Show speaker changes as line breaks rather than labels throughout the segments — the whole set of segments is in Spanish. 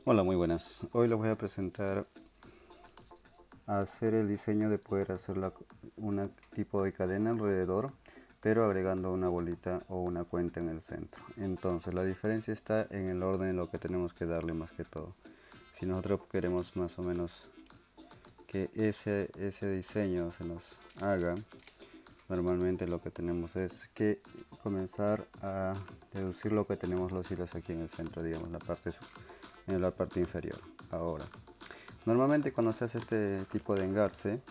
Hola, muy buenas. Hoy les voy a presentar a hacer el diseño de poder hacer una tipo de cadena alrededor, pero agregando una bolita o una cuenta en el centro. Entonces la diferencia está en el orden en lo que tenemos que darle más que todo. Si nosotros queremos más o menos que ese diseño se nos haga, normalmente lo que tenemos es que comenzar a deducir lo que tenemos los hilos aquí en el centro, digamos en la parte inferior. Ahora, normalmente cuando se hace este tipo de engarce,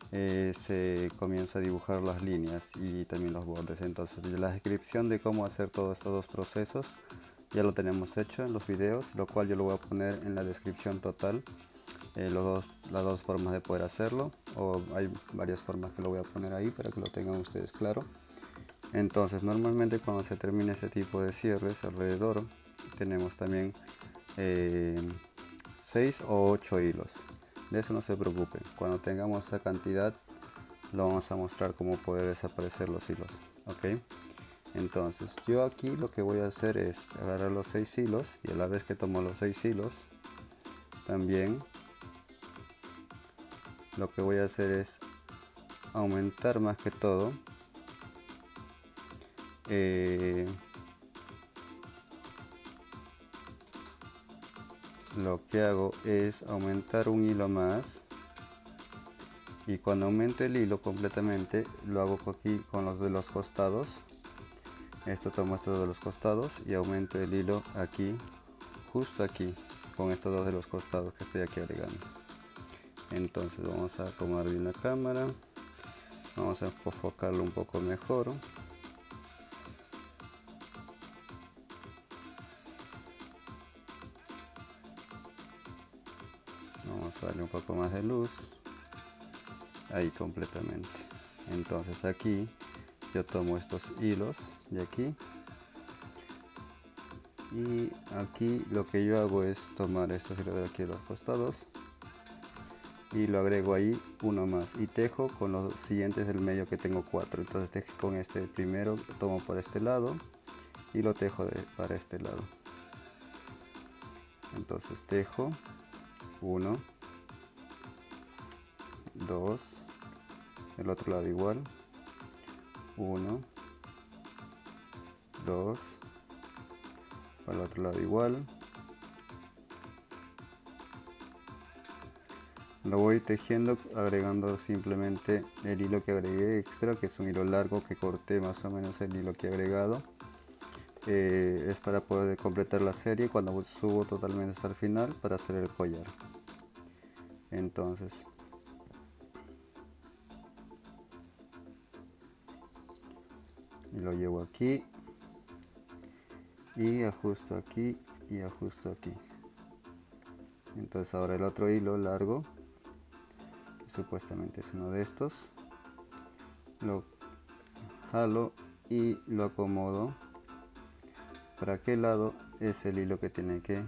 se comienza a dibujar las líneas y también los bordes. Entonces la descripción de cómo hacer todos estos dos procesos ya lo tenemos hecho en los videos, lo cual yo lo voy a poner en la descripción total. Las dos formas de poder hacerlo, o hay varias formas que lo voy a poner ahí para que lo tengan ustedes claro. Entonces normalmente cuando se termina este tipo de cierres alrededor, tenemos también 6 o 8 hilos. De eso no se preocupen, cuando tengamos esa cantidad lo vamos a mostrar cómo poder desaparecer los hilos. Ok, entonces yo aquí lo que voy a hacer es agarrar los 6 hilos, y a la vez que tomo los 6 hilos también lo que voy a hacer es aumentar más que todo eh, lo que hago es aumentar un hilo más, y cuando aumento el hilo completamente lo hago aquí con los de los costados. Tomo estos de los costados y aumento el hilo aquí, justo aquí, con estos dos de los costados que estoy aquí agregando. Entonces vamos a acomodar bien la cámara, vamos a enfocarlo un poco mejor. Vamos a darle un poco más de luz, ahí completamente. Entonces aquí yo tomo estos hilos de aquí, y aquí lo que yo hago es tomar estos hilos de aquí de los costados y lo agrego ahí uno más, y tejo con los siguientes del medio, que tengo 4. Entonces tejo con este primero, tomo por este lado y lo tejo para este lado. Entonces tejo 1, 2, el otro lado igual, 1, 2, para el otro lado igual. Lo voy tejiendo agregando simplemente el hilo que agregué extra, que es un hilo largo que corté más o menos el hilo que he agregado. Es para poder completar la serie cuando subo totalmente hasta el final para hacer el collar. Entonces lo llevo aquí y ajusto aquí y ajusto aquí. Entonces ahora el otro hilo largo, que supuestamente es uno de estos, lo jalo y lo acomodo para qué lado es el hilo que tiene que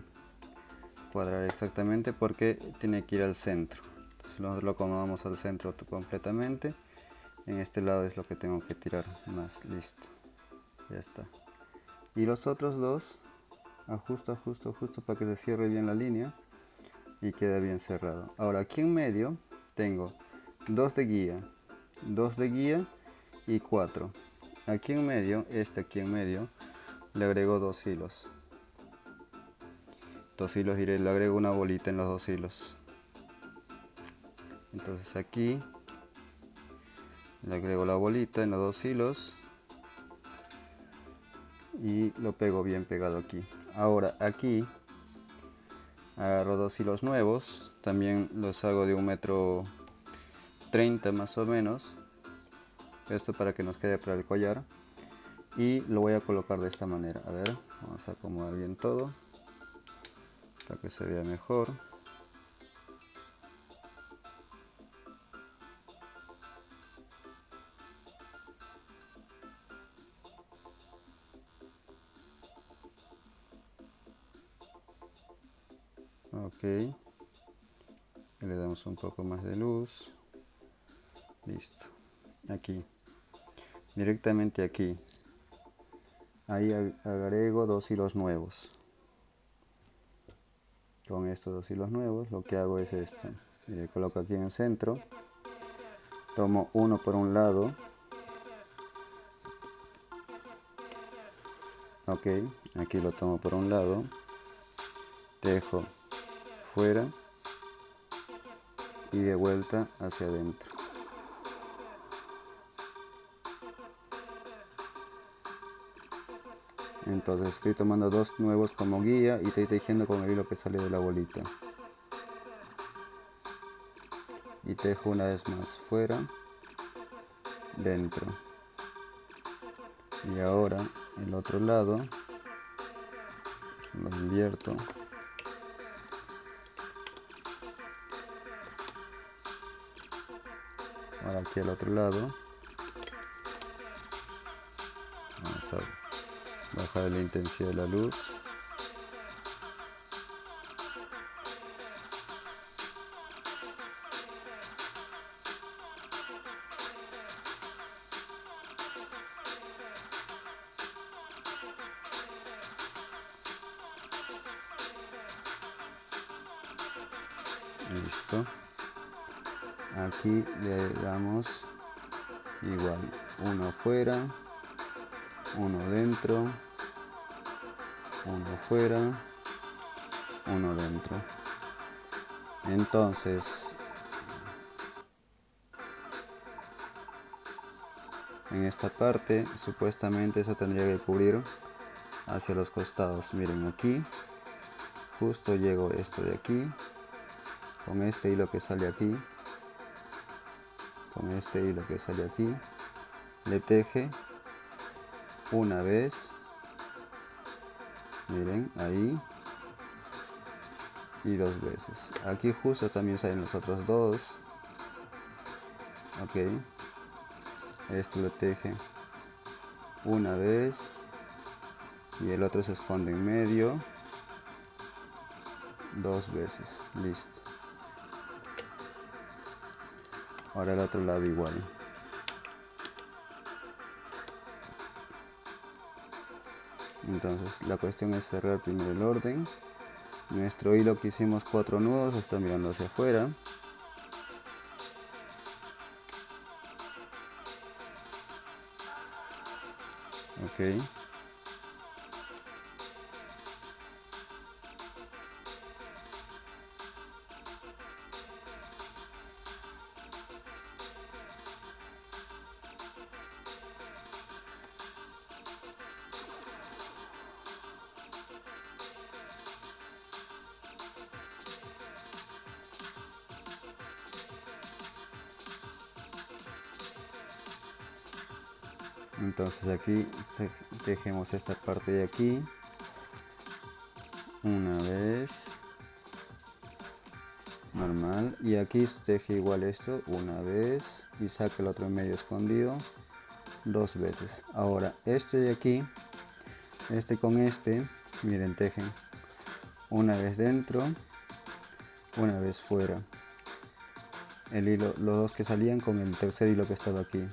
cuadrar exactamente, porque tiene que ir al centro. Entonces lo acomodamos al centro completamente. En este lado es lo que tengo que tirar más. Listo, ya está. Y los otros dos ajusto, ajusto, ajusto para que se cierre bien la línea y quede bien cerrado. Ahora aquí en medio tengo 2 de guía, 2 de guía y 4. Aquí en medio, aquí en medio, le agrego 2 hilos. 2 hilos, diré, le agrego una bolita en los 2 hilos. Entonces aquí le agrego la bolita en los 2 hilos y lo pego bien pegado aquí. Ahora aquí agarro 2 hilos nuevos, también los hago de 1,30 m más o menos, esto para que nos quede para el collar, y lo voy a colocar de esta manera. A ver, vamos a acomodar bien todo para que se vea mejor. Ok, y le damos un poco más de luz. Listo, aquí, directamente aquí, ahí agrego 2 hilos nuevos. con estos dos hilos nuevos, lo que hago es esto. Mire, coloco aquí en el centro, tomo uno por un lado, ok, aquí lo tomo por un lado, dejo fuera y de vuelta hacia adentro. Entonces estoy tomando dos nuevos como guía y estoy tejiendo con el hilo que sale de la bolita. Y tejo una vez más fuera, dentro. Y ahora el otro lado lo invierto. Ahora aquí al otro lado. Vamos a bajar la intensidad de la luz. Listo. Aquí le damos igual, uno afuera, uno dentro, uno afuera, uno dentro. Entonces, en esta parte supuestamente eso tendría que cubrir hacia los costados. Miren, aquí justo llego esto de aquí con este hilo que sale aquí, con este hilo que sale aquí, le teje una vez, miren, ahí, y dos veces. Aquí justo también salen los otros dos, ok, esto lo teje una vez y el otro se esconde en medio dos veces. Listo. Ahora el otro lado igual. Entonces la cuestión es cerrar primero el orden. Nuestro hilo que hicimos 4 nudos está mirando hacia afuera. Ok. Entonces aquí tejemos esta parte de aquí una vez, normal, y aquí teje igual esto una vez y saca el otro medio escondido dos veces. Ahora este de aquí, este con este, miren, tejen una vez dentro, una vez fuera. El hilo, los dos que salían con el tercer hilo que estaba aquí,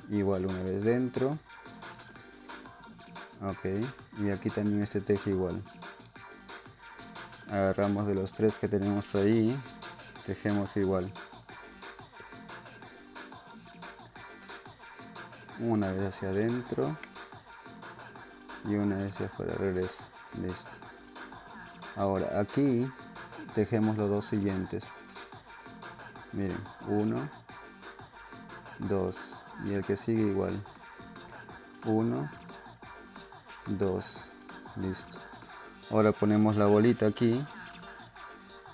igual una vez dentro, ok, y aquí también este teje igual. Agarramos de los tres que tenemos ahí, tejemos igual, una vez hacia adentro y una vez hacia afuera, regresa. Listo. Ahora aquí tejemos los dos siguientes, miren, 1, 2 y el que sigue igual, 1, 2, listo. Ahora ponemos la bolita aquí,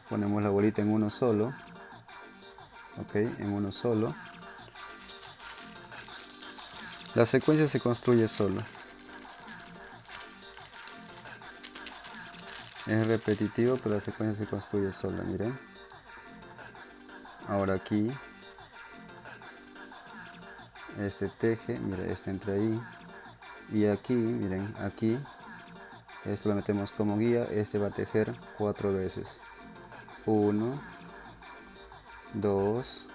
ponemos la bolita en uno solo, ok, en uno solo. La secuencia se construye solo, es repetitivo pero la secuencia se construye sola, miren. Ahora aquí este teje, mira, este entra ahí y aquí, miren, aquí esto lo metemos como guía, este va a tejer 4 veces, 1, 2,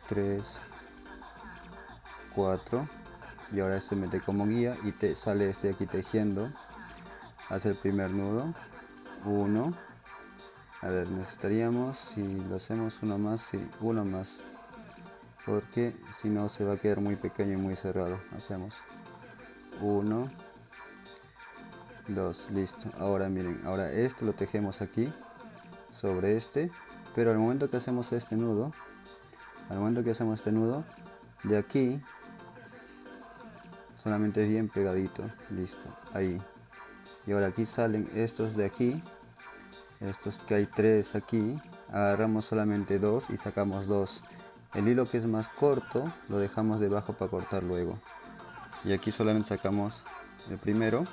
3, 4 y ahora se mete como guía y sale este aquí tejiendo, hace el primer nudo, 1, A ver, necesitaríamos, si lo hacemos uno más, sí, uno más, porque si no se va a quedar muy pequeño y muy cerrado. Hacemos 1, 2, listo. Ahora miren, ahora esto lo tejemos aquí sobre este, pero al momento que hacemos este nudo, de aquí solamente es bien pegadito, listo, ahí. Y ahora aquí salen estos de aquí, estos que hay 3 aquí, agarramos solamente 2 y sacamos 2. El hilo que es más corto lo dejamos debajo para cortar luego. Y aquí solamente sacamos el primero.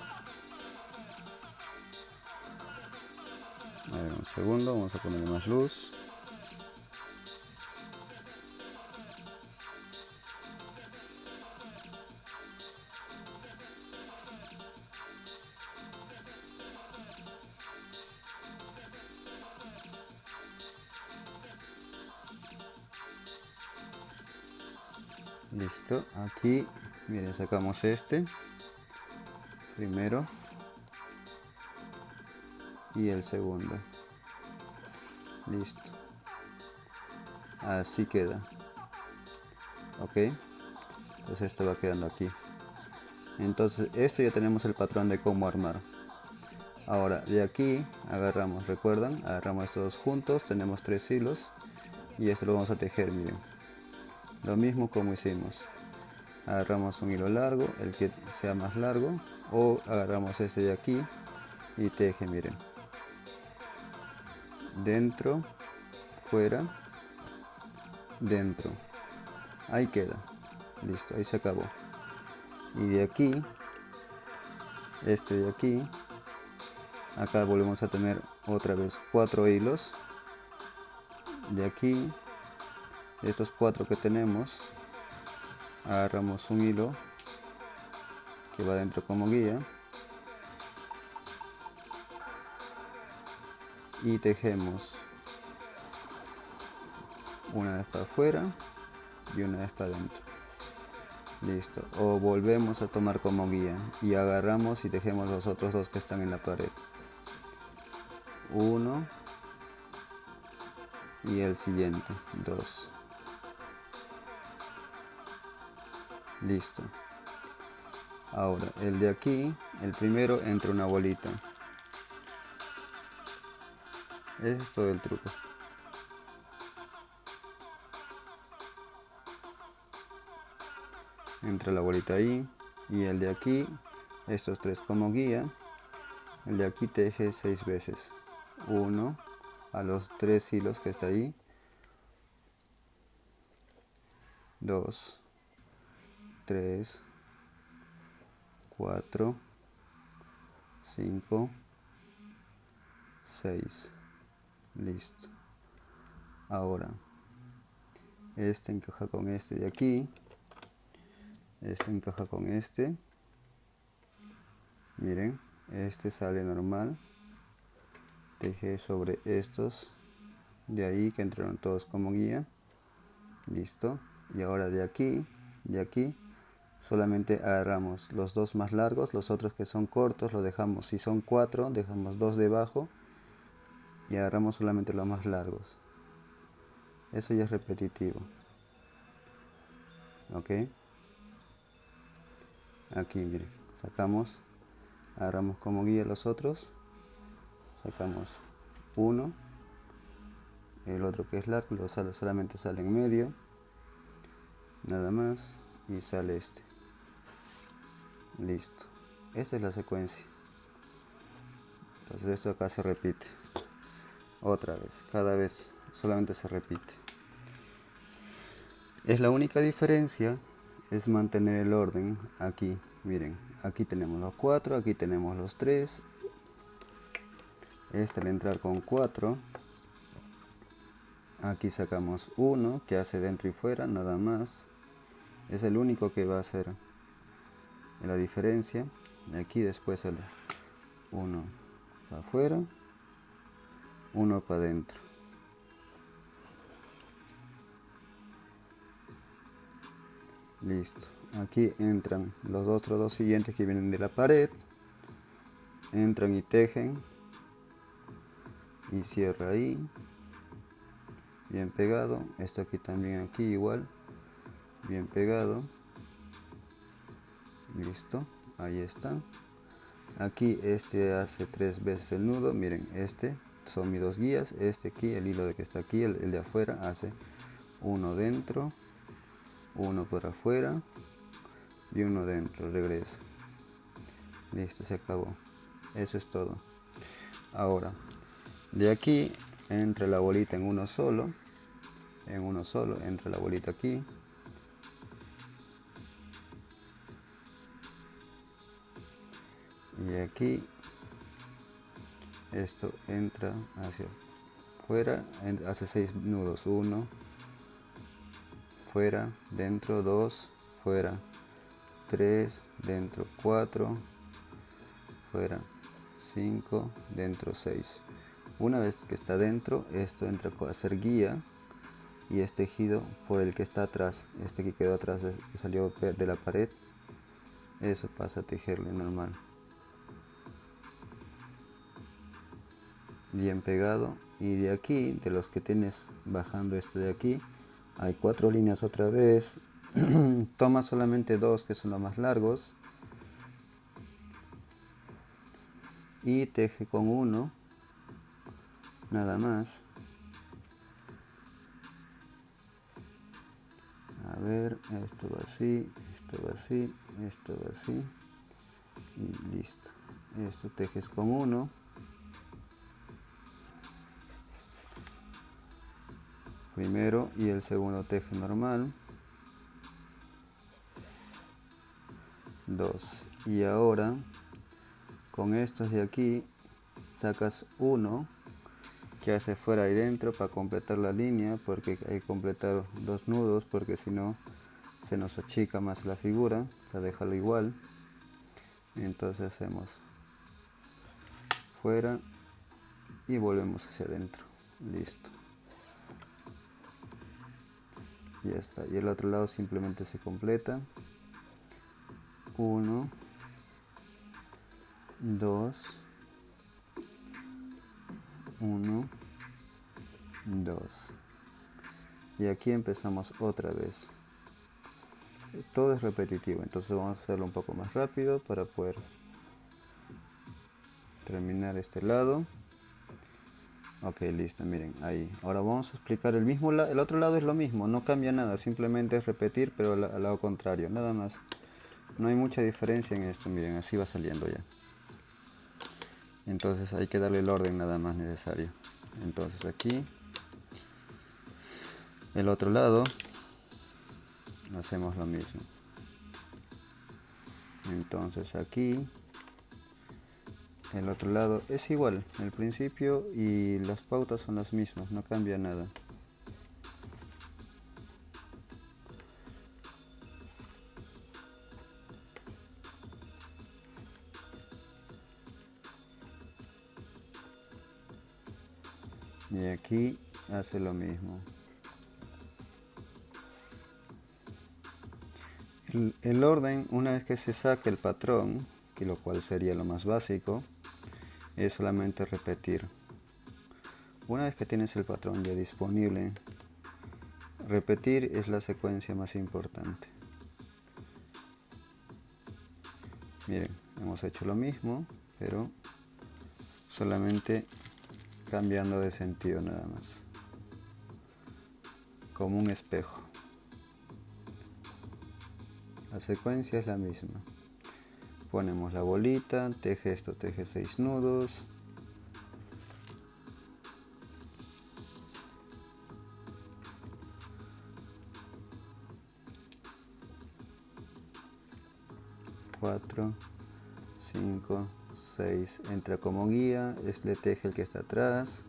A ver, un segundo, vamos a ponerle más luz. Listo, aquí miren, sacamos este primero y el segundo. Listo, así queda. Ok, pues esto va quedando aquí. Entonces esto ya tenemos el patrón de cómo armar. Ahora de aquí agarramos, recuerdan, agarramos estos dos juntos, tenemos 3 hilos y esto lo vamos a tejer, miren, lo mismo como hicimos. Agarramos un hilo largo, el que sea más largo, o agarramos este de aquí y teje, miren, dentro, fuera, dentro, ahí queda, listo, ahí se acabó. Y de aquí, este de aquí, acá volvemos a tener otra vez 4 hilos. De aquí, de estos 4 que tenemos, agarramos un hilo que va dentro como guía y tejemos una vez para afuera y una vez para adentro. Listo, o volvemos a tomar como guía y agarramos y tejemos los otros 2 que están en la pared, uno y el siguiente, 2. Listo. Ahora el de aquí, el primero, entra una bolita. Ese es todo el truco. Entra la bolita ahí y el de aquí, estos 3 como guía. El de aquí teje 6 veces, 1 a los 3 hilos que está ahí, 2, 3, 4, 5, 6. Listo. Ahora este encaja con este de aquí, este encaja con este, miren, este sale normal, teje sobre estos de ahí que entraron todos como guía. Listo. Y ahora de aquí solamente agarramos los 2 más largos, los otros que son cortos los dejamos, si son 4 dejamos 2 debajo y agarramos solamente los más largos. Eso ya es repetitivo. Ok, aquí miren, sacamos, agarramos como guía los otros, sacamos uno, el otro que es largo solamente sale en medio, nada más, y sale este. Listo, esta es la secuencia. Entonces esto acá se repite otra vez, cada vez solamente se repite. Es la única diferencia, es mantener el orden aquí. Miren, aquí tenemos los 4, aquí tenemos los 3. Este al entrar con 4, aquí sacamos 1 que hace dentro y fuera, nada más. Es el único que va a hacer la diferencia. Aquí después el 1 para afuera, 1 para adentro. Listo. Aquí entran los otros 2 siguientes que vienen de la pared. Entran y tejen y cierra ahí, bien pegado. Esto aquí también, aquí igual, bien pegado. Listo, ahí está. Aquí este hace 3 veces el nudo. Miren, este son mis 2 guías. Este aquí, el hilo de que está aquí, el de afuera, hace uno dentro, uno por afuera y uno dentro. Regresa. Listo, se acabó. Eso es todo. Ahora, de aquí entra la bolita en uno solo, entra la bolita aquí. Y aquí esto entra hacia afuera, hace 6 nudos. 1, fuera, dentro, 2, fuera, 3, dentro, 4, fuera, 5, dentro, 6. Una vez que está dentro, esto entra a hacer guía y es tejido por el que está atrás. Este que quedó atrás, que salió de la pared, eso pasa a tejerle normal. Bien pegado. Y de aquí, de los que tienes bajando este de aquí, hay 4 líneas otra vez. Toma solamente 2 que son los más largos y teje con uno nada más. A ver, esto va así, esto va así, esto va así y listo. Esto tejes con uno. Primero y el segundo teje normal. 2. Y ahora con estos de aquí sacas uno que hace fuera y dentro para completar la línea, porque hay que completar 2 nudos, porque si no se nos achica más la figura. Para dejarlo igual, entonces hacemos fuera y volvemos hacia adentro. Listo, ya está. Y el otro lado simplemente se completa. 1, 2, 1, 2. Y aquí empezamos otra vez. Todo es repetitivo, entonces vamos a hacerlo un poco más rápido para poder terminar este lado. Ok, listo, miren, ahí. Ahora vamos a explicar el mismo lado. El otro lado es lo mismo, no cambia nada, simplemente es repetir, pero al lado contrario, nada más. No hay mucha diferencia en esto, miren, así va saliendo ya. Entonces hay que darle el orden nada más necesario. Entonces aquí, el otro lado, hacemos lo mismo. Entonces aquí, el otro lado es igual, el principio y las pautas son las mismas, no cambia nada. Y aquí hace lo mismo. El orden, una vez que se saque el patrón, que lo cual sería lo más básico, es solamente repetir. Una vez que tienes el patrón ya disponible, repetir es la secuencia más importante. Miren, hemos hecho lo mismo, pero solamente cambiando de sentido nada más, como un espejo. La secuencia es la misma. Ponemos la bolita, teje esto, teje 6 nudos. Cuatro, 5, 6, entra como guía, le teje el que está atrás,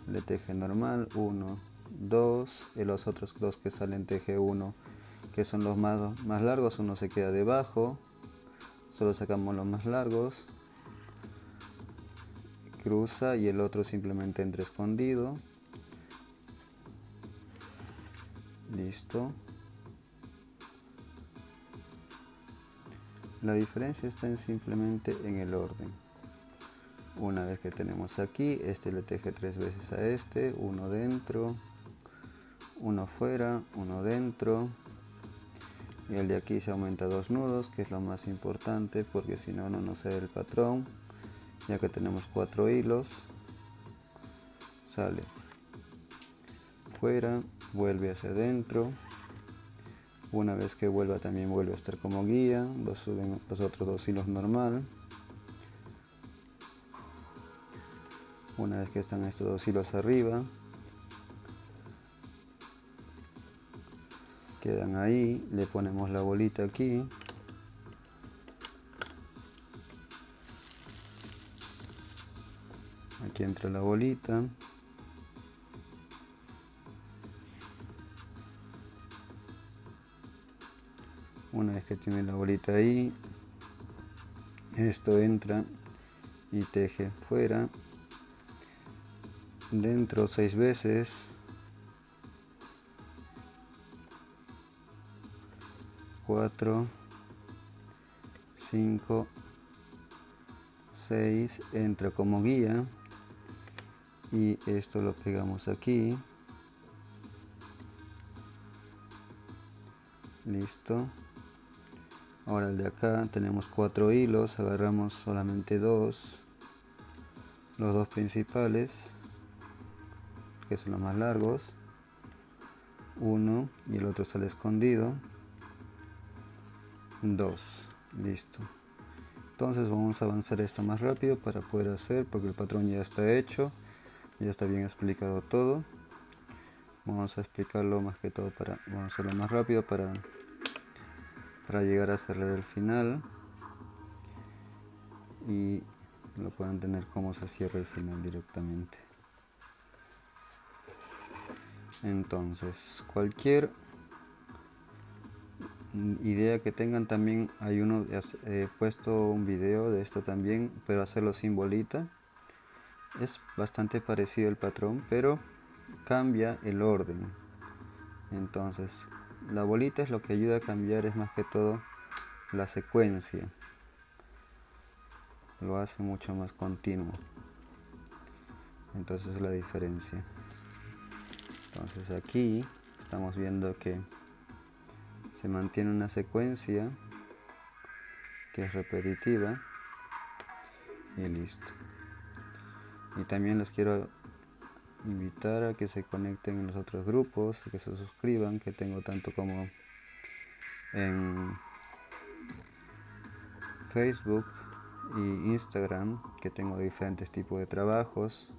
le teje normal, 1, 2, y los otros 2 que salen teje 1, que son los más largos, uno se queda debajo, solo sacamos los más largos, cruza y el otro simplemente entra escondido. Listo. La diferencia está simplemente en el orden. Una vez que tenemos aquí, este le teje 3 veces a este, uno dentro, uno fuera, uno dentro, y el de aquí se aumenta 2 nudos, que es lo más importante porque si no, no nos sale el patrón, ya que tenemos 4 hilos. Sale fuera, vuelve hacia adentro, una vez que vuelva también vuelve a estar como guía, suben los otros 2 hilos normal. Una vez que están estos 2 hilos arriba, quedan ahí, le ponemos la bolita aquí. Aquí entra la bolita. Una vez que tiene la bolita ahí, esto entra y teje fuera, dentro 6 veces, 4, 5, 6, entra como guía y esto lo pegamos aquí. Listo. Ahora el de acá tenemos 4 hilos, agarramos solamente 2, los 2 principales, que son los más largos, uno y el otro sale escondido, 2, listo. Entonces vamos a avanzar esto más rápido para poder hacer, porque el patrón ya está hecho, ya está bien explicado todo. Vamos a explicarlo más que todo vamos a hacerlo más rápido para llegar a cerrar el final y lo puedan tener cómo se cierra el final directamente. Entonces, cualquier idea que tengan, también hay uno, he puesto un video de esto también, pero hacerlo sin bolita. Es bastante parecido el patrón, pero cambia el orden. Entonces, la bolita es lo que ayuda a cambiar, es más que todo la secuencia. Lo hace mucho más continuo. Entonces, la diferencia. Entonces, aquí estamos viendo que se mantiene una secuencia que es repetitiva y listo. Y también los quiero invitar a que se conecten en los otros grupos, que se suscriban, que tengo tanto como en Facebook y Instagram, que tengo diferentes tipos de trabajos,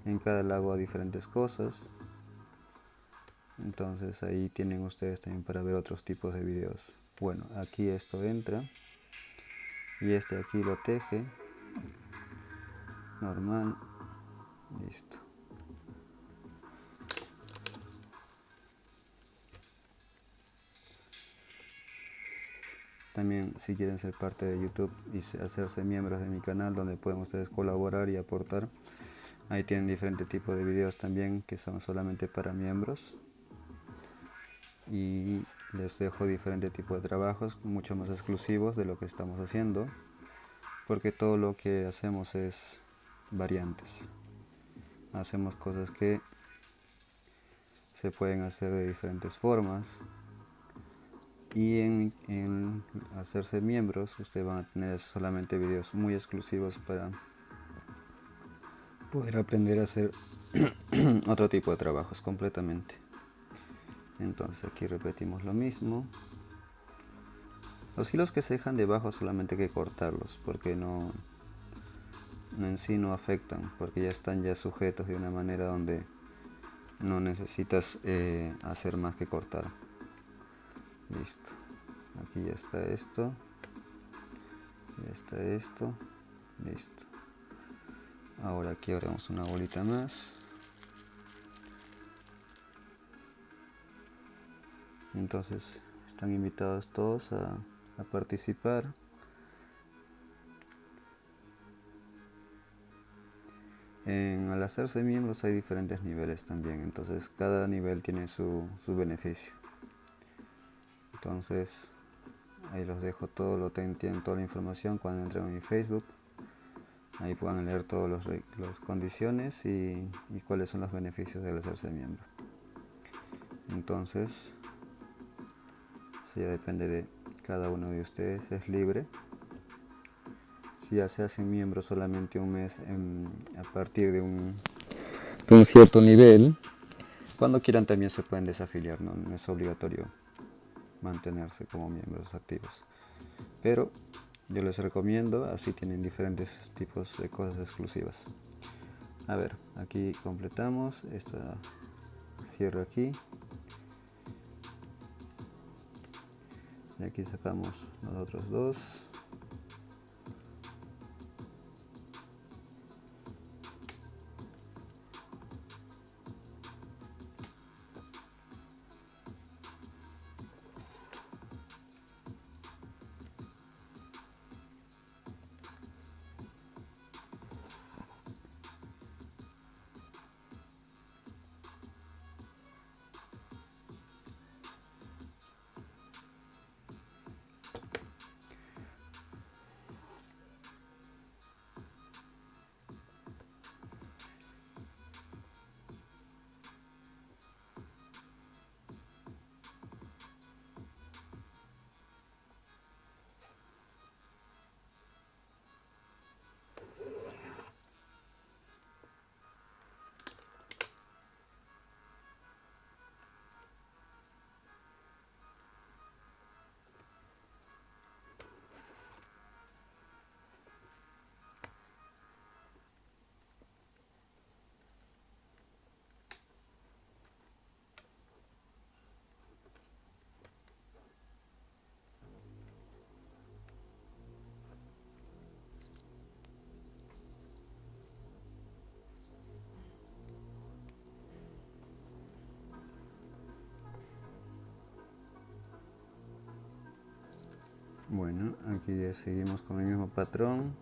en cada lado hago diferentes cosas. Entonces ahí tienen ustedes también para ver otros tipos de videos. Bueno, aquí esto entra y este aquí lo teje normal, listo. También, si quieren ser parte de YouTube y hacerse miembros de mi canal, donde pueden ustedes colaborar y aportar, ahí tienen diferentes tipos de videos también que son solamente para miembros, y les dejo diferentes tipos de trabajos mucho más exclusivos de lo que estamos haciendo, porque todo lo que hacemos es variantes. Hacemos cosas que se pueden hacer de diferentes formas, y en hacerse miembros ustedes van a tener solamente videos muy exclusivos para poder aprender a hacer otro tipo de trabajos completamente. Entonces aquí repetimos lo mismo. Los hilos que se dejan debajo solamente hay que cortarlos, porque no en sí no afectan, porque ya están ya sujetos de una manera donde no necesitas hacer más que cortar. Listo. Aquí ya está esto. Ya está esto. Listo. Ahora aquí haremos una bolita más. Entonces están invitados todos a participar. Al hacerse miembros hay diferentes niveles también, entonces cada nivel tiene su beneficio. Entonces ahí los dejo todo, tienen toda la información cuando entren a mi Facebook. Ahí puedan leer todas las condiciones y cuáles son los beneficios de hacerse miembro. Entonces, eso ya depende de cada uno de ustedes, es libre. Si ya se hacen miembro solamente un mes a partir de un cierto nivel, cuando quieran también se pueden desafiliar, no es obligatorio mantenerse como miembros activos. Pero yo les recomiendo, así tienen diferentes tipos de cosas exclusivas. A ver, aquí completamos, esta cierro aquí. Y aquí sacamos los otros dos. Bueno, aquí ya seguimos con el mismo patrón.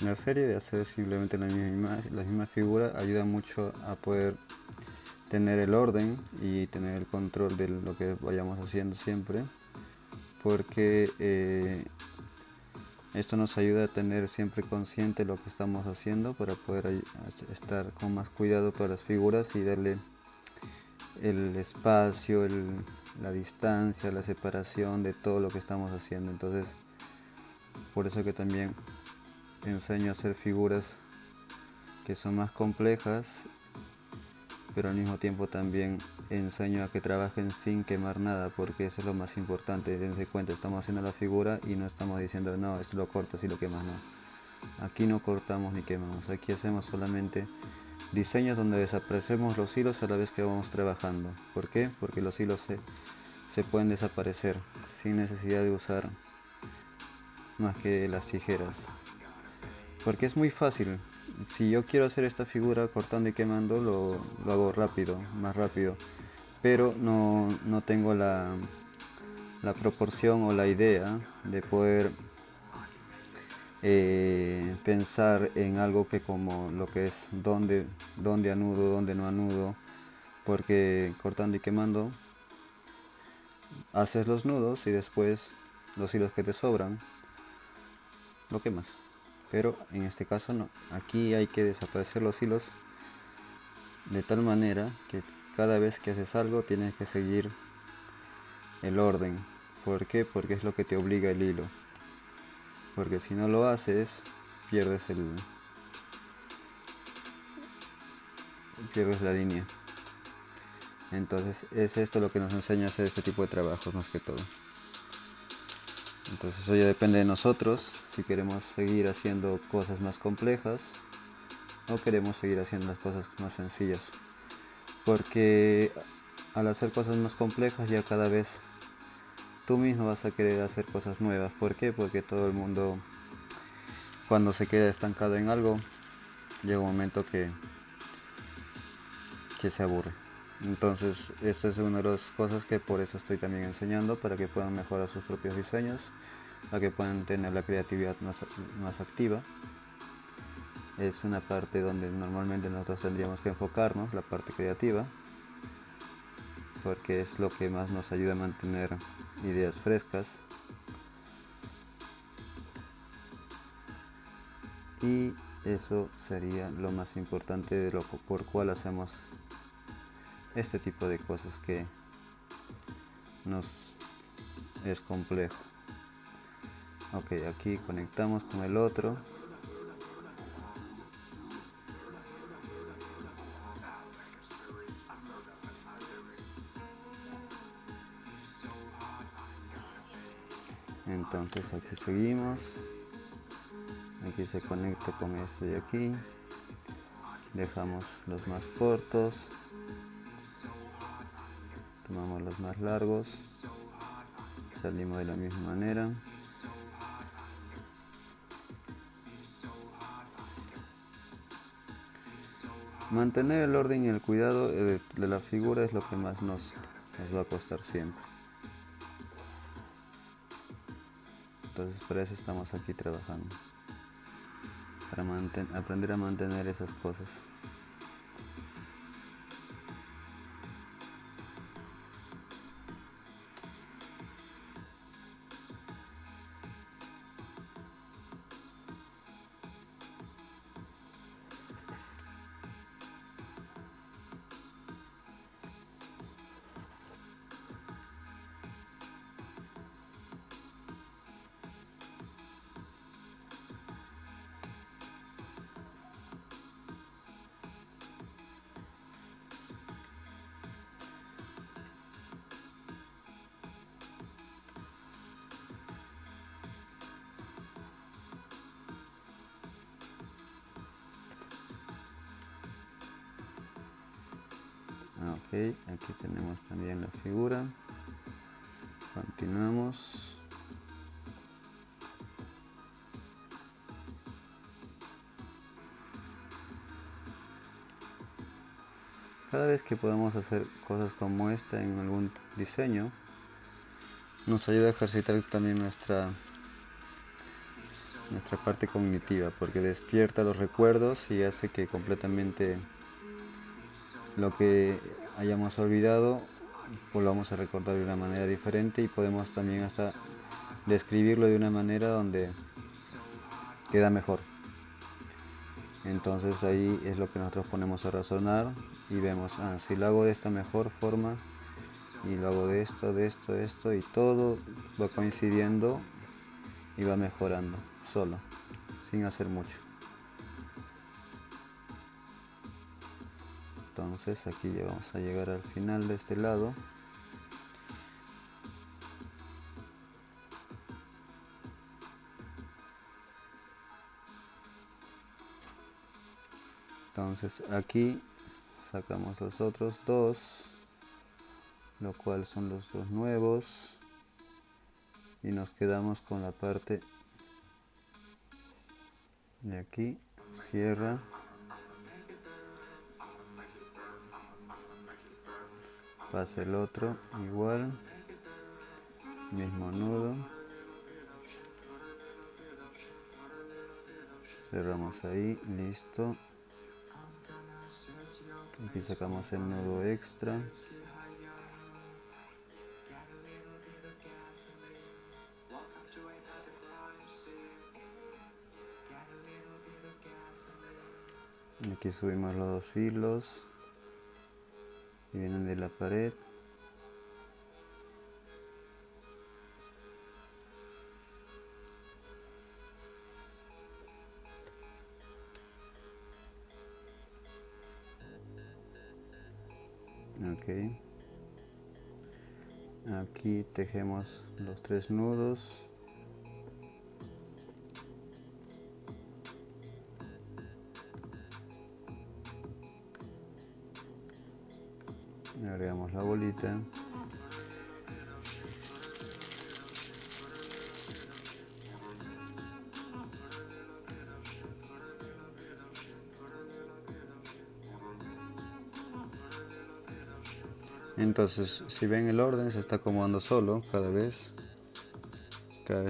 La serie de hacer simplemente la misma figura ayuda mucho a poder tener el orden y tener el control de lo que vayamos haciendo siempre, porque esto nos ayuda a tener siempre consciente lo que estamos haciendo para poder estar con más cuidado para las figuras y darle el espacio, la distancia, la separación de todo lo que estamos haciendo. Entonces, por eso que también enseño a hacer figuras que son más complejas, pero al mismo tiempo también enseño a que trabajen sin quemar nada, porque eso es lo más importante. Dense cuenta, estamos haciendo la figura y no estamos diciendo no, esto lo cortas y lo quemas, no. Aquí no cortamos ni quemamos, aquí hacemos solamente diseños donde desaparecemos los hilos a la vez que vamos trabajando. ¿Por qué? Porque los hilos se pueden desaparecer sin necesidad de usar más que las tijeras, porque es muy fácil. Si yo quiero hacer esta figura cortando y quemando, lo hago rápido, más rápido, pero no tengo la proporción o la idea de poder pensar en algo que como lo que es dónde anudo, dónde no anudo, porque cortando y quemando haces los nudos y después los hilos que te sobran lo quemas. Pero en este caso no, aquí hay que desaparecer los hilos de tal manera que cada vez que haces algo tienes que seguir el orden. ¿Por qué? Porque es lo que te obliga el hilo, porque si no lo haces pierdes la línea. Entonces es esto lo que nos enseña a hacer este tipo de trabajos más que todo. Entonces eso ya depende de nosotros, si queremos seguir haciendo cosas más complejas o queremos seguir haciendo las cosas más sencillas, porque al hacer cosas más complejas ya cada vez tú mismo vas a querer hacer cosas nuevas. ¿Por qué? Porque todo el mundo, cuando se queda estancado en algo, llega un momento que se aburre. Entonces esto es una de las cosas que por eso estoy también enseñando, para que puedan mejorar sus propios diseños, para que puedan tener la creatividad más activa. Es una parte donde normalmente nosotros tendríamos que enfocarnos, la parte creativa, porque es lo que más nos ayuda a mantener ideas frescas. Y eso sería lo más importante de lo por cual hacemos este tipo de cosas que nos es complejo. Ok, aquí conectamos con el otro. Entonces aquí seguimos. Aquí se conecta con este de aquí. Dejamos los más cortos. Tomamos los más largos. Salimos de la misma manera. Mantener el orden y el cuidado de la figura es lo que más nos va a costar siempre. Entonces por eso estamos aquí trabajando, para aprender a mantener esas cosas. Ok, aquí tenemos también la figura. Continuamos. Cada vez que podamos hacer cosas como esta en algún diseño, nos ayuda a ejercitar también nuestra parte cognitiva, porque despierta los recuerdos y hace que completamente lo que hayamos olvidado volvamos a recordar de una manera diferente, y podemos también hasta describirlo de una manera donde queda mejor. Entonces ahí es lo que nosotros ponemos a razonar y vemos, si lo hago de esta mejor forma y lo hago de esto y todo va coincidiendo y va mejorando solo, sin hacer mucho. Entonces aquí ya vamos a llegar al final de este lado. Entonces aquí sacamos los otros dos, lo cual son los dos nuevos, y nos quedamos con la parte de aquí. Cierra, pasa el otro igual, mismo nudo, cerramos ahí, listo. Aquí sacamos el nudo extra. Aquí subimos los dos hilos que vienen de la pared. Ok. Aquí tejemos los 3 nudos. Agregamos la bolita. Entonces, si ven el orden, se está acomodando solo cada vez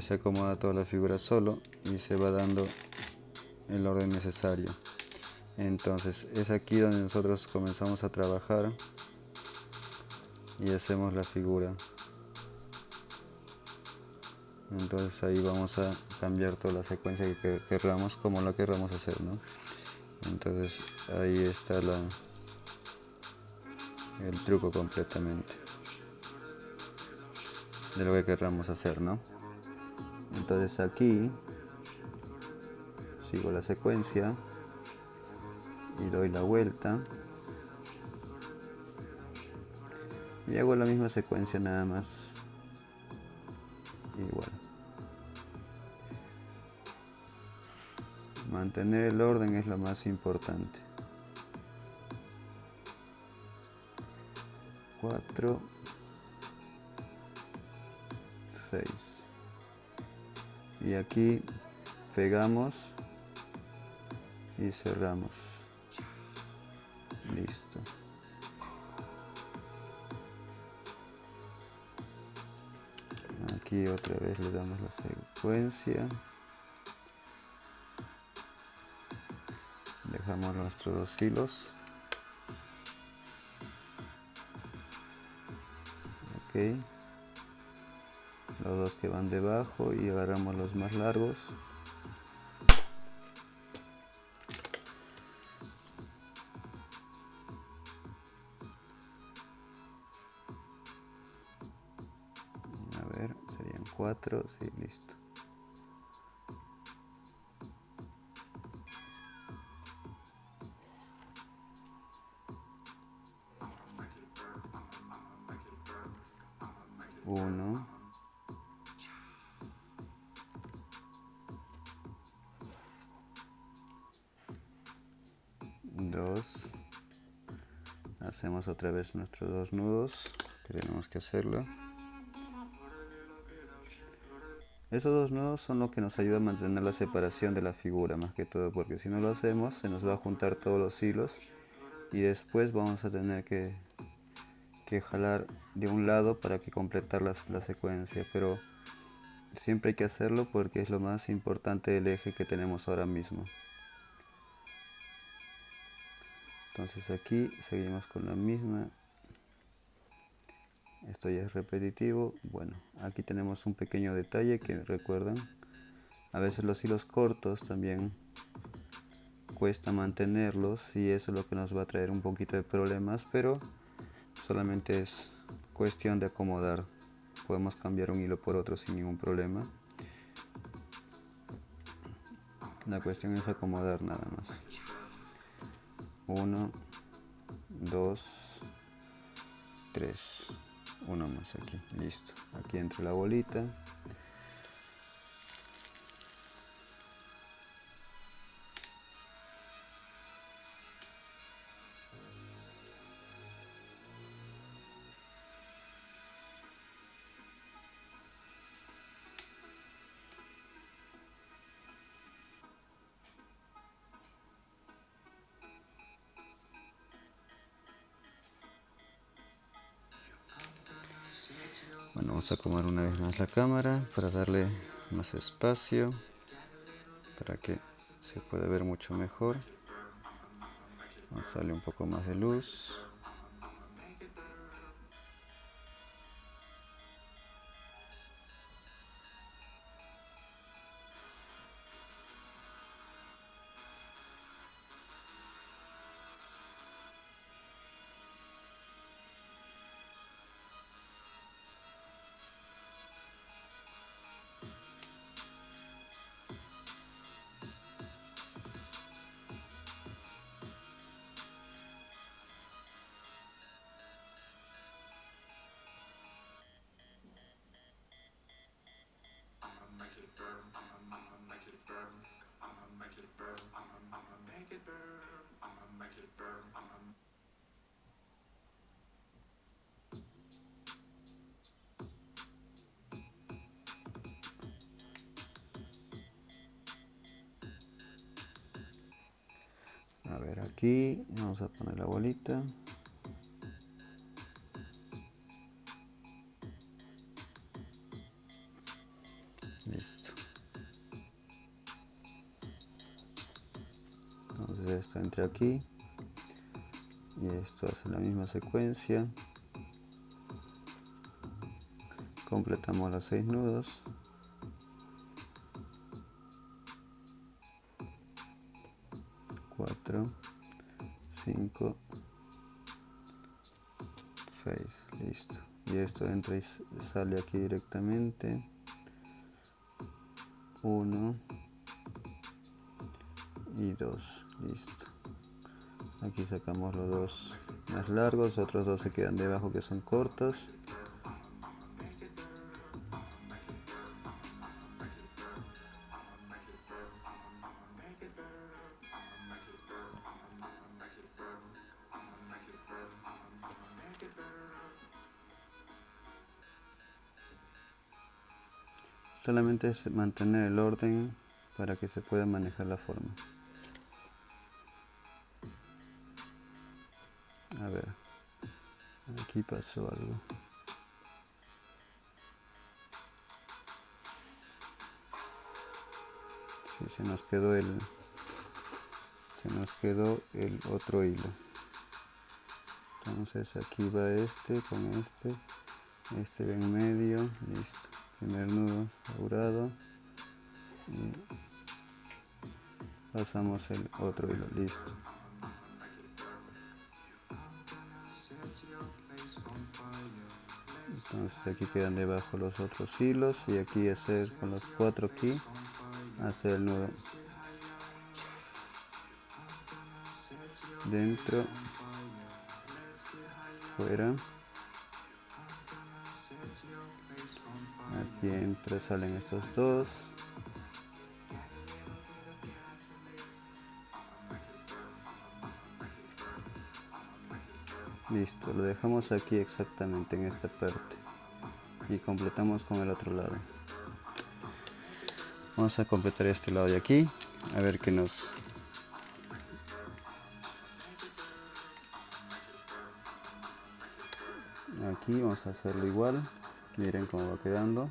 se acomoda toda la figura solo y se va dando el orden necesario. Entonces es aquí donde nosotros comenzamos a trabajar y hacemos la figura. Entonces ahí vamos a cambiar toda la secuencia que querramos, como la querramos hacer, ¿no? Entonces ahí está el truco completamente de lo que querramos hacer, ¿no? Entonces aquí sigo la secuencia y doy la vuelta y hago la misma secuencia nada más igual. Mantener el orden es lo más importante. 4, 6 y aquí pegamos y cerramos. Listo. Aquí otra vez le damos la secuencia. Dejamos nuestros dos hilos. Ok. Los dos que van debajo y agarramos los más largos. A ver, serían 4, sí, listo. Uno, dos, hacemos otra vez nuestros dos nudos que tenemos que hacerlo. Esos dos nudos son lo que nos ayuda a mantener la separación de la figura, más que todo, porque si no lo hacemos se nos va a juntar todos los hilos y después vamos a tener que jalar de un lado para que completar la secuencia, pero siempre hay que hacerlo porque es lo más importante del eje que tenemos ahora mismo. Entonces aquí seguimos con la misma. Esto ya es repetitivo. Bueno, aquí tenemos un pequeño detalle que recuerdan. A veces los hilos cortos también cuesta mantenerlos y eso es lo que nos va a traer un poquito de problemas, pero solamente es cuestión de acomodar. Podemos cambiar un hilo por otro sin ningún problema. La cuestión es acomodar nada más. 1, 2, 3. Uno más aquí, listo. Aquí entra la bolita. Bueno, vamos a acomodar una vez más la cámara para darle más espacio, para que se pueda ver mucho mejor. Vamos a darle un poco más de luz. A ver, aquí vamos a poner la bolita. esto entre aquí y esto hace la misma secuencia. Completamos los 6 nudos. Cuatro, 5, 6, listo. Y esto entra y sale aquí directamente. 1 y 2, listo. Aquí sacamos los dos más largos, otros dos se quedan debajo que son cortos. Solamente es mantener el orden para que se pueda manejar la forma. A ver, aquí pasó algo. Sí, se nos quedó el otro hilo. Entonces aquí va este con este va en medio, listo. Primer nudo asegurado y pasamos el otro hilo, listo. Entonces aquí quedan debajo los otros hilos y aquí hacer con los 4 aquí, hacer el nudo dentro, fuera, aquí entra, salen estos dos, listo, lo dejamos aquí exactamente en esta parte y completamos con el otro lado. Vamos a completar este lado de aquí, a ver qué nos... Aquí vamos a hacerlo igual, miren cómo va quedando,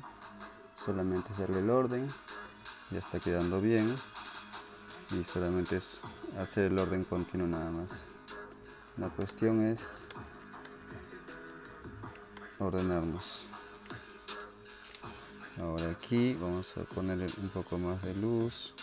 solamente hacerle el orden, ya está quedando bien y solamente es hacer el orden continuo nada más. La cuestión es ordenarnos. Ahora aquí vamos a ponerle un poco más de luz.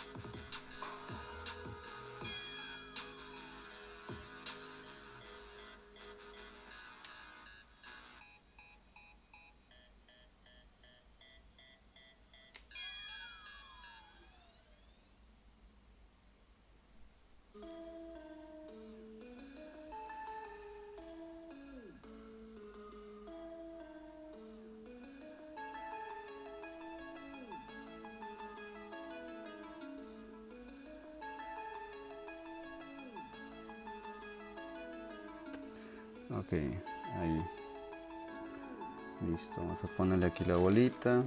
Ok, ahí. Listo, vamos a ponerle aquí la bolita.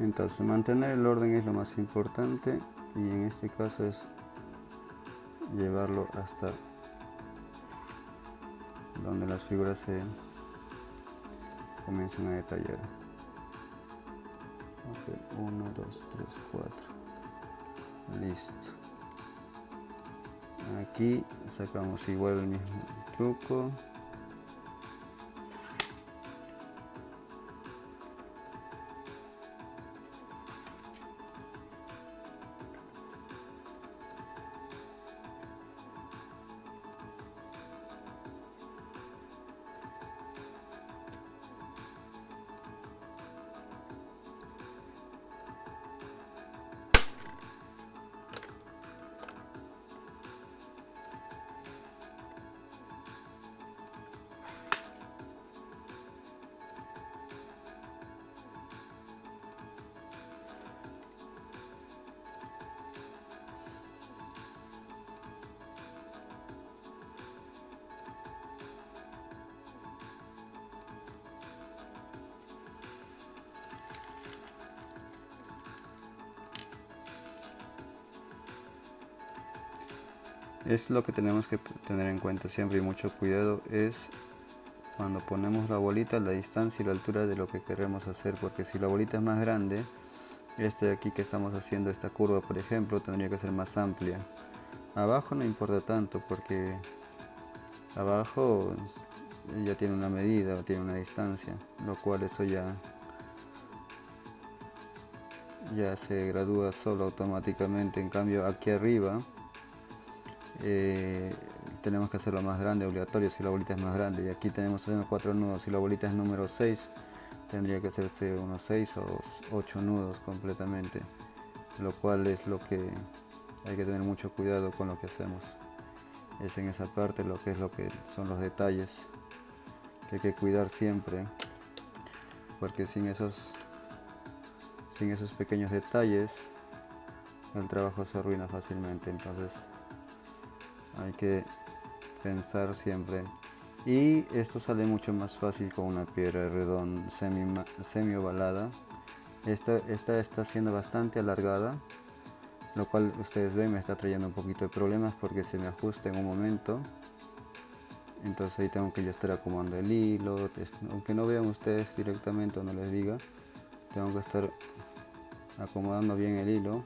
Entonces mantener el orden es lo más importante y en este caso es llevarlo hasta donde las figuras se comiencen a detallar. Ok, 1, 2, 3, 4. Listo. Aquí sacamos igual el mismo truco. Es lo que tenemos que tener en cuenta siempre y mucho cuidado es cuando ponemos la bolita, la distancia y la altura de lo que queremos hacer, porque si la bolita es más grande, este de aquí que estamos haciendo, esta curva por ejemplo, tendría que ser más amplia. Abajo no importa tanto porque abajo ya tiene una medida o tiene una distancia, lo cual eso ya se gradúa solo automáticamente. En cambio aquí arriba tenemos que hacerlo más grande, obligatorio si la bolita es más grande, y aquí tenemos 4 nudos. Si la bolita es número 6 tendría que hacerse unos 6 o 8 nudos completamente, lo cual es lo que hay que tener mucho cuidado con lo que hacemos. Es en esa parte lo que son los detalles que hay que cuidar siempre, porque sin esos pequeños detalles el trabajo se arruina fácilmente. Entonces hay que pensar siempre, y esto sale mucho más fácil con una piedra redonda semi ovalada. Esta está siendo bastante alargada, lo cual ustedes ven me está trayendo un poquito de problemas porque se me ajusta en un momento. Entonces ahí tengo que ya estar acomodando el hilo, aunque no vean ustedes directamente o no les diga, tengo que estar acomodando bien el hilo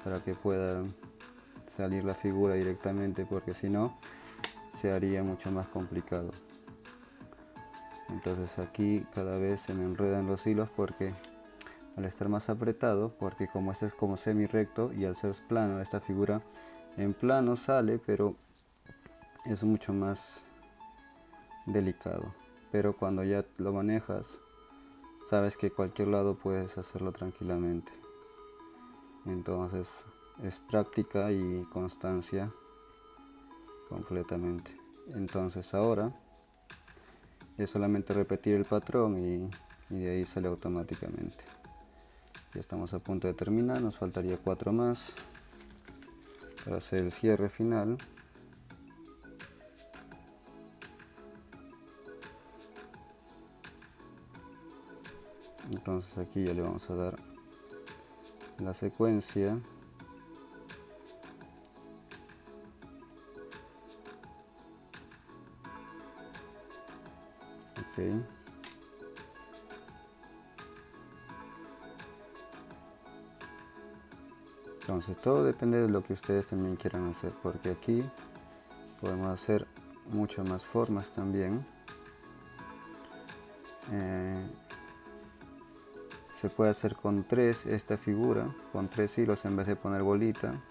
para que pueda salir la figura directamente, porque si no se haría mucho más complicado. Entonces aquí cada vez se me enredan los hilos porque al estar más apretado, porque como este es como semi recto y al ser plano, esta figura en plano sale, pero es mucho más delicado. Pero cuando ya lo manejas, sabes que cualquier lado puedes hacerlo tranquilamente. Entonces es práctica y constancia completamente. Entonces ahora es solamente repetir el patrón y de ahí sale automáticamente. Ya estamos a punto de terminar, nos faltaría 4 más para hacer el cierre final. Entonces aquí ya le vamos a dar la secuencia. Okay. Entonces todo depende de lo que ustedes también quieran hacer, porque aquí podemos hacer muchas más formas también. Se puede hacer con 3 esta figura, con 3 hilos en vez de poner bolita.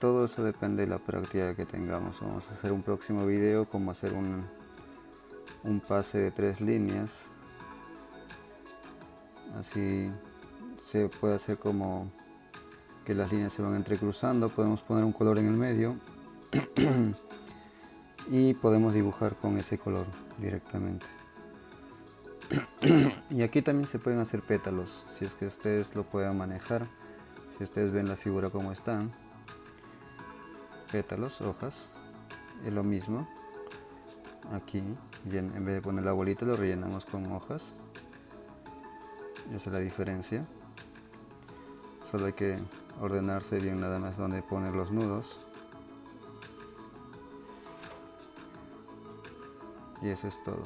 Todo eso depende de la práctica que tengamos. Vamos a hacer un próximo video cómo hacer un pase de 3 líneas. Así se puede hacer como que las líneas se van entrecruzando. Podemos poner un color en el medio y podemos dibujar con ese color directamente. Y aquí también se pueden hacer pétalos, si es que ustedes lo puedan manejar. Si ustedes ven la figura como están, pétalos, hojas, es lo mismo. Aquí en vez de poner la bolita lo rellenamos con hojas. Esa es la diferencia. Solo hay que ordenarse bien nada más donde poner los nudos. Y eso es todo.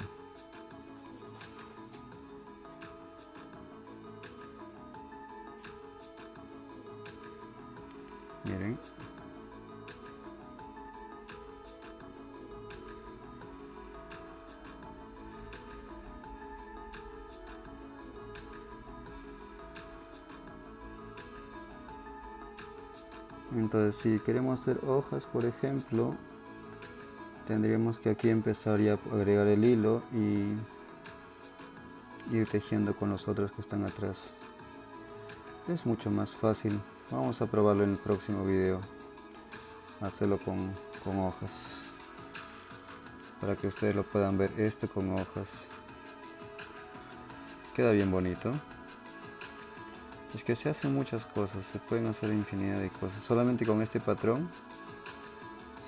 Entonces si queremos hacer hojas, por ejemplo, tendríamos que aquí empezar ya a agregar el hilo y ir tejiendo con los otros que están atrás. Es mucho más fácil. Vamos a probarlo en el próximo video, hacerlo con hojas, para que ustedes lo puedan ver. Este con hojas queda bien bonito. Es que se hacen muchas cosas, se pueden hacer infinidad de cosas. Solamente con este patrón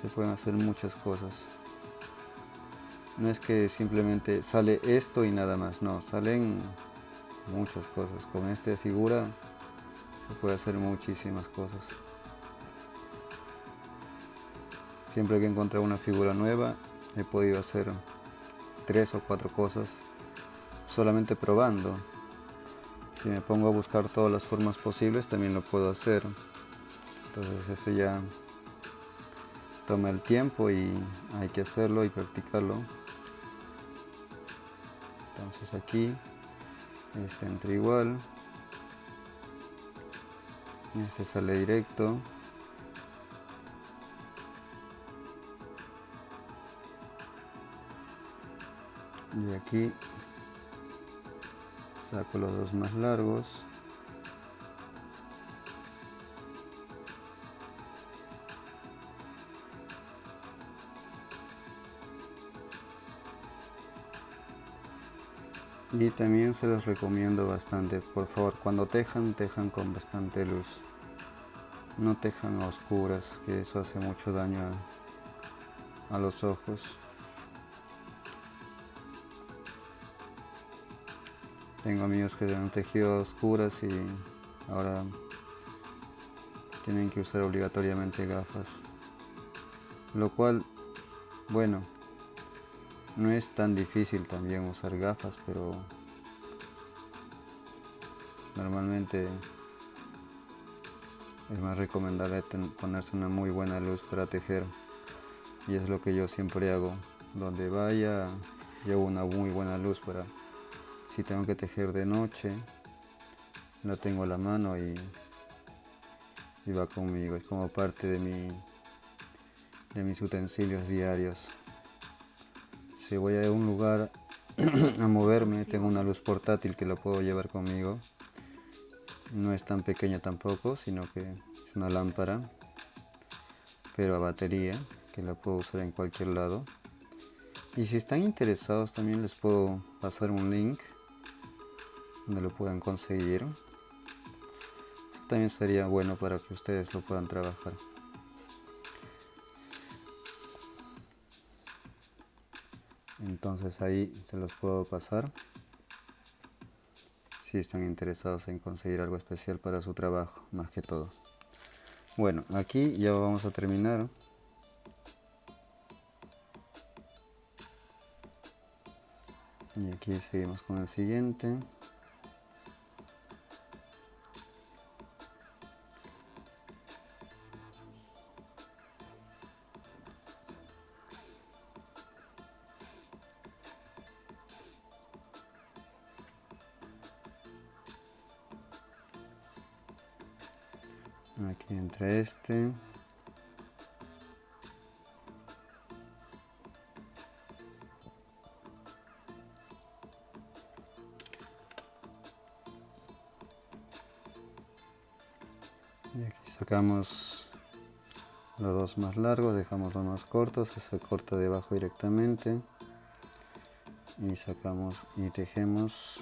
se pueden hacer muchas cosas. No es que simplemente sale esto y nada más, no, salen muchas cosas. Con esta figura se puede hacer muchísimas cosas. Siempre que encuentro una figura nueva, he podido hacer 3 o 4 cosas solamente probando. Si me pongo a buscar todas las formas posibles, también lo puedo hacer. Entonces eso ya toma el tiempo y hay que hacerlo y practicarlo. Entonces aquí este entra igual, este sale directo. Y aquí saco los dos más largos. Y también se los recomiendo bastante, por favor, cuando tejan, tejan con bastante luz. No tejan a oscuras, que eso hace mucho daño a los ojos. Tengo amigos que han tejido a oscuras y ahora tienen que usar obligatoriamente gafas. Lo cual, bueno, no es tan difícil también usar gafas, pero normalmente es más recomendable ponerse una muy buena luz para tejer. Y es lo que yo siempre hago. Donde vaya, llevo una muy buena luz para, si tengo que tejer de noche, la tengo a la mano y va conmigo. Es como parte de mis utensilios diarios. Si voy a un lugar a moverme, tengo una luz portátil que la puedo llevar conmigo. No es tan pequeña tampoco, sino que es una lámpara, pero a batería, que la puedo usar en cualquier lado. Y si están interesados, también les puedo pasar un link donde lo puedan conseguir. Eso también sería bueno para que ustedes lo puedan trabajar. Entonces ahí se los puedo pasar si están interesados en conseguir algo especial para su trabajo, más que todo. Bueno, aquí ya vamos a terminar. Y aquí seguimos con el siguiente. Aquí entra este. Y aquí sacamos los dos más largos, dejamos los más cortos, se corta debajo directamente. Y sacamos y tejemos.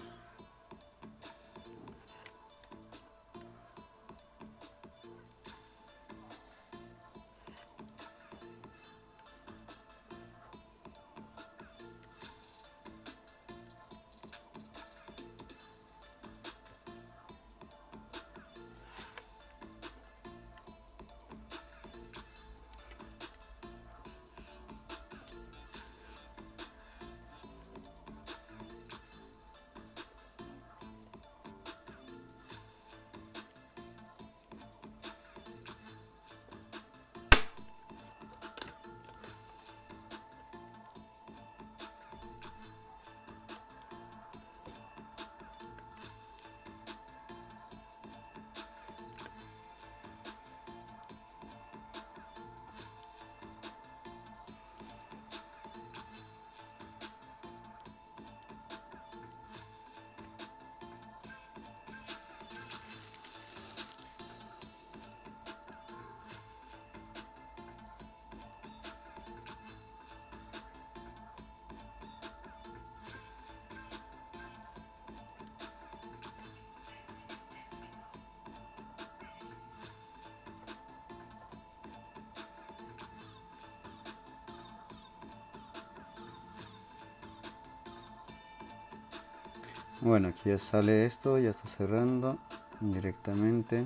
Bueno, aquí ya sale esto, ya está cerrando directamente.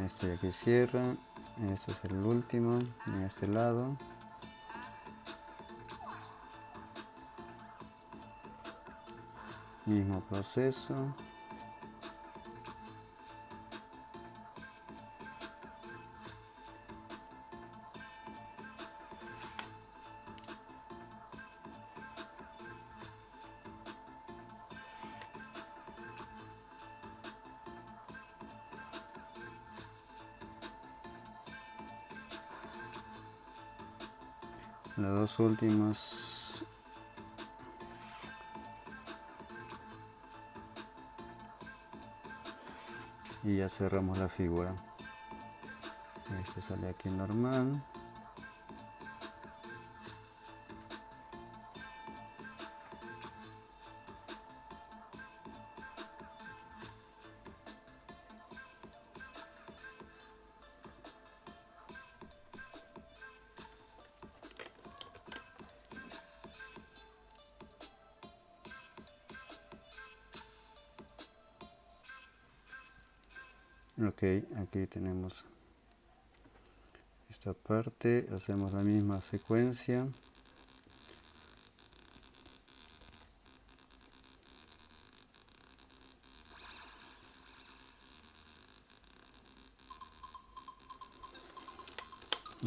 Esto ya que cierra. Este es el último en este lado. Mismo proceso. Las dos últimas. Y ya cerramos la figura. Esto sale aquí normal. Ok, aquí tenemos esta parte, hacemos la misma secuencia.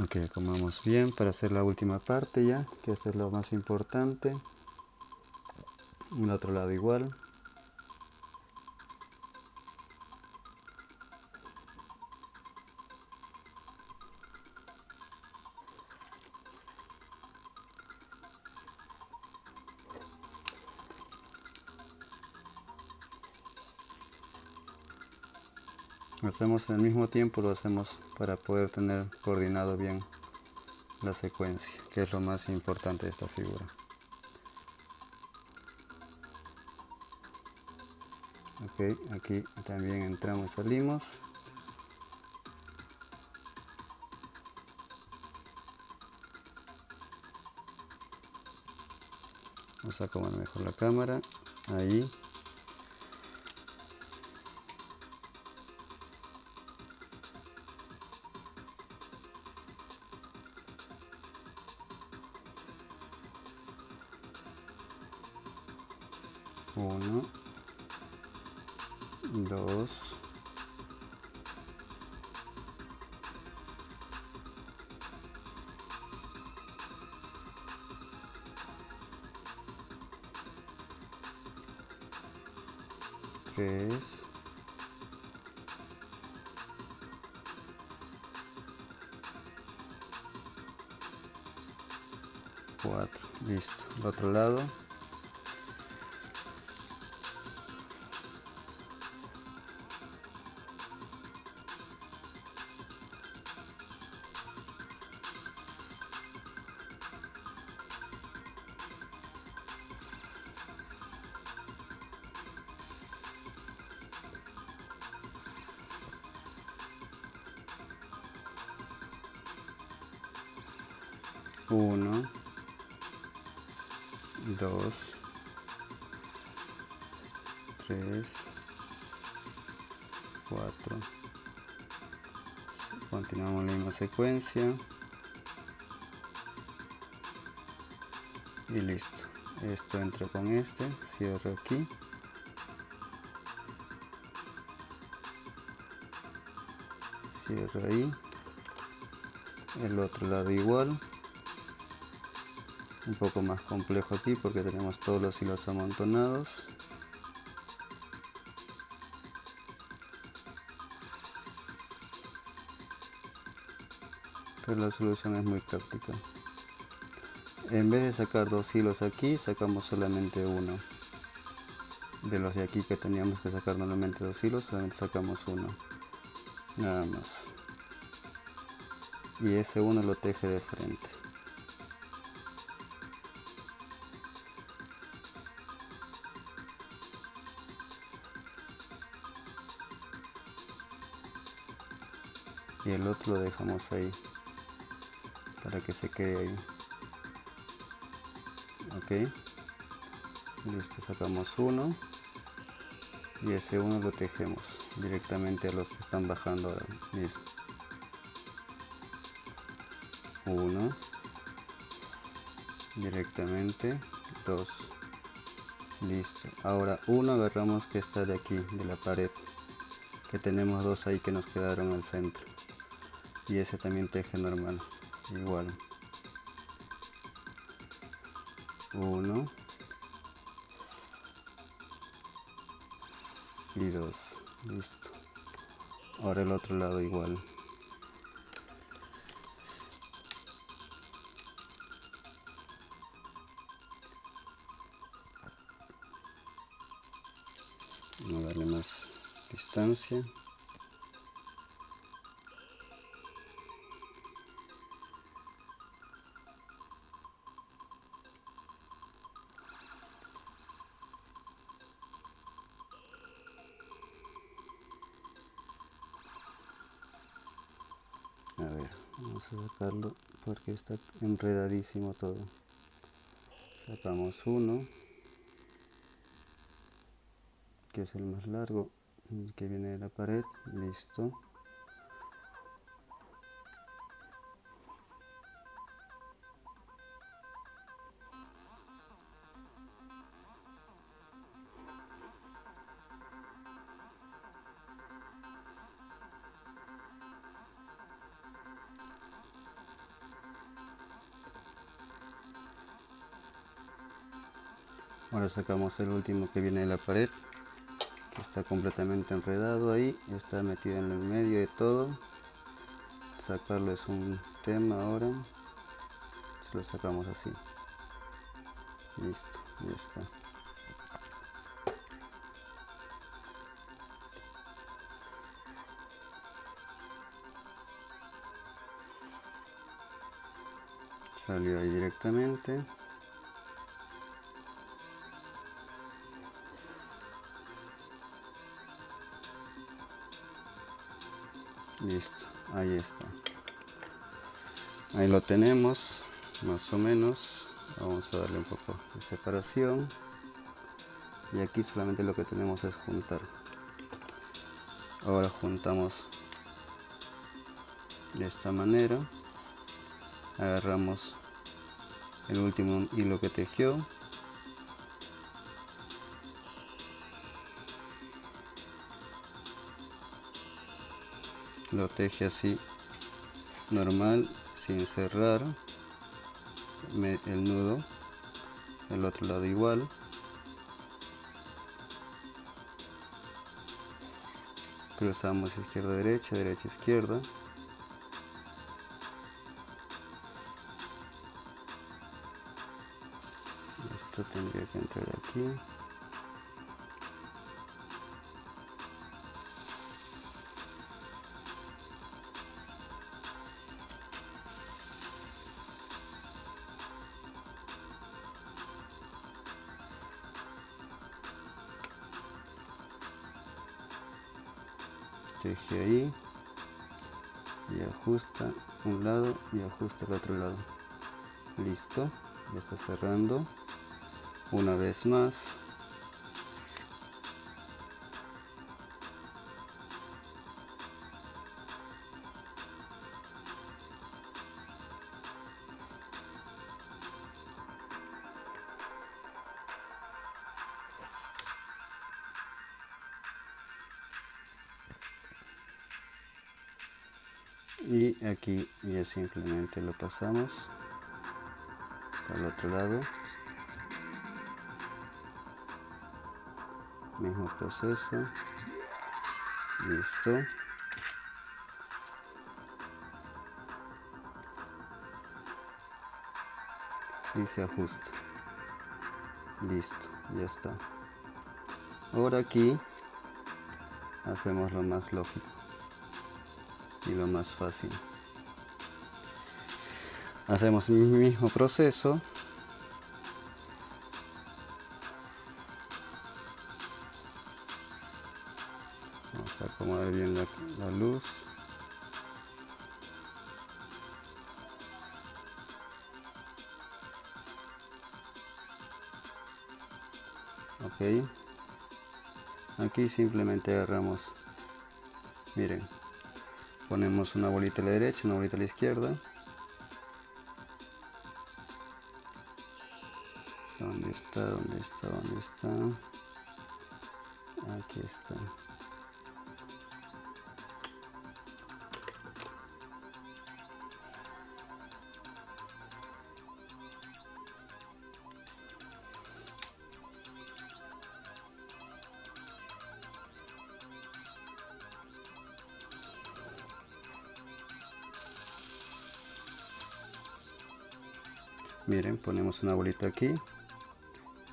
Ok, acomodamos bien para hacer la última parte ya, que esto es lo más importante. En el otro lado igual. Lo hacemos al mismo tiempo, lo hacemos para poder tener coordinado bien la secuencia, que es lo más importante de esta figura. Ok, aquí también entramos y salimos. Vamos a acomodar mejor la cámara. Ahí. Uno, dos, tres, cuatro. Listo. El otro lado. Uno, dos, tres, cuatro. Continuamos la misma secuencia. Y listo. Esto entra con este. Cierro aquí. Cierro ahí. El otro lado igual. Un poco más complejo aquí porque tenemos todos los hilos amontonados. Pero la solución es muy práctica. En vez de sacar dos hilos aquí, sacamos solamente uno. De los de aquí que teníamos que sacar normalmente dos hilos, solamente sacamos uno. Nada más. Y ese uno lo teje de frente. Y el otro lo dejamos ahí, para que se quede ahí. Ok. Listo, sacamos uno y ese uno lo tejemos directamente a los que están bajando ahora. Listo. Uno, directamente, dos. Listo. Ahora uno agarramos que está de aquí, de la pared, que tenemos dos ahí que nos quedaron al centro. Y ese también teje normal, igual. Uno y dos. Listo. Ahora el otro lado igual. Vamos a darle más distancia. A ver, vamos a sacarlo porque está enredadísimo todo. Sacamos uno, que es el más largo, el que viene de la pared. Listo. Ahora sacamos el último que viene de la pared, que está completamente enredado ahí, está metido en el medio de todo. Sacarlo es un tema ahora. Lo sacamos así. Listo, ya está. Salió ahí directamente. Listo, ahí está. Ahí lo tenemos, más o menos. Vamos a darle un poco de separación. Y aquí solamente lo que tenemos es juntar. Ahora juntamos de esta manera. Agarramos el último hilo que tejió. Lo teje así, normal, sin cerrar el nudo. El otro lado igual. Cruzamos izquierda derecha, derecha izquierda. Esto tendría que entrar aquí. Teje ahí y ajusta un lado y ajusta el otro lado. Listo, ya está cerrando. Una vez más. Y aquí ya simplemente lo pasamos al otro lado. Mismo proceso. Listo. Y se ajusta. Listo, ya está. Ahora aquí hacemos lo más lógico y lo más fácil. Hacemos el mismo proceso. Vamos a acomodar bien la luz. ok. Aquí simplemente agarramos, miren, ponemos una bolita a la derecha, una bolita a la izquierda. ¿Dónde está? ¿Dónde está? ¿Dónde está? Aquí está. Miren, ponemos una bolita aquí.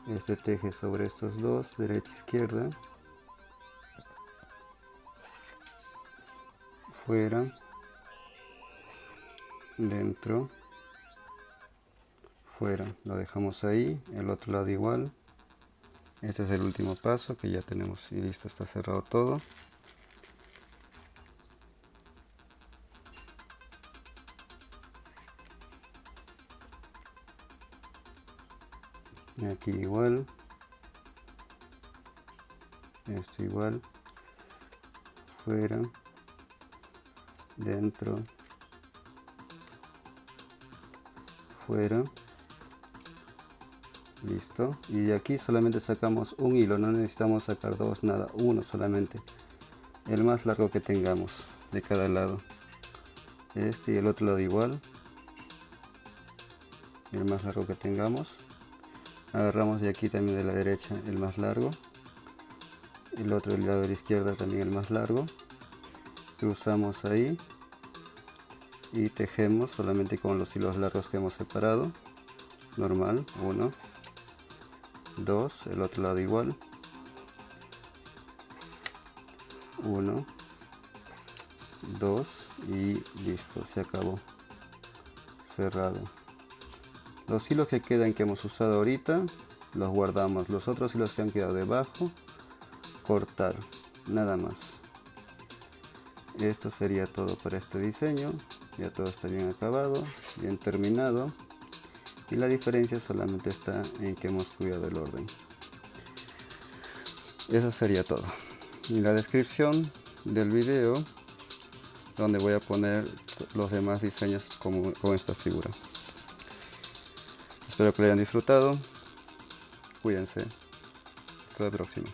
Este teje sobre estos dos, derecha, izquierda. Fuera. Dentro. Fuera. Lo dejamos ahí. El otro lado igual. Este es el último paso que ya tenemos y listo, está cerrado todo. Aquí igual, esto igual, fuera, dentro, fuera, listo. Y de aquí solamente sacamos un hilo, no necesitamos sacar dos, nada, uno solamente, el más largo que tengamos de cada lado. Este y el otro lado igual, el más largo que tengamos. Agarramos de aquí también de la derecha el más largo, el otro del lado de la izquierda también el más largo, cruzamos ahí y tejemos solamente con los hilos largos que hemos separado, normal, 1, 2, el otro lado igual, 1, 2 y listo, se acabó, cerrado. Los hilos que quedan que hemos usado ahorita los guardamos, los otros hilos que han quedado debajo, cortar, nada más. Esto sería todo para este diseño, ya todo está bien acabado, bien terminado, y la diferencia solamente está en que hemos cuidado el orden. Eso sería todo. En la descripción del video, donde voy a poner los demás diseños con esta figura. Espero que lo hayan disfrutado. Cuídense. Hasta la próxima.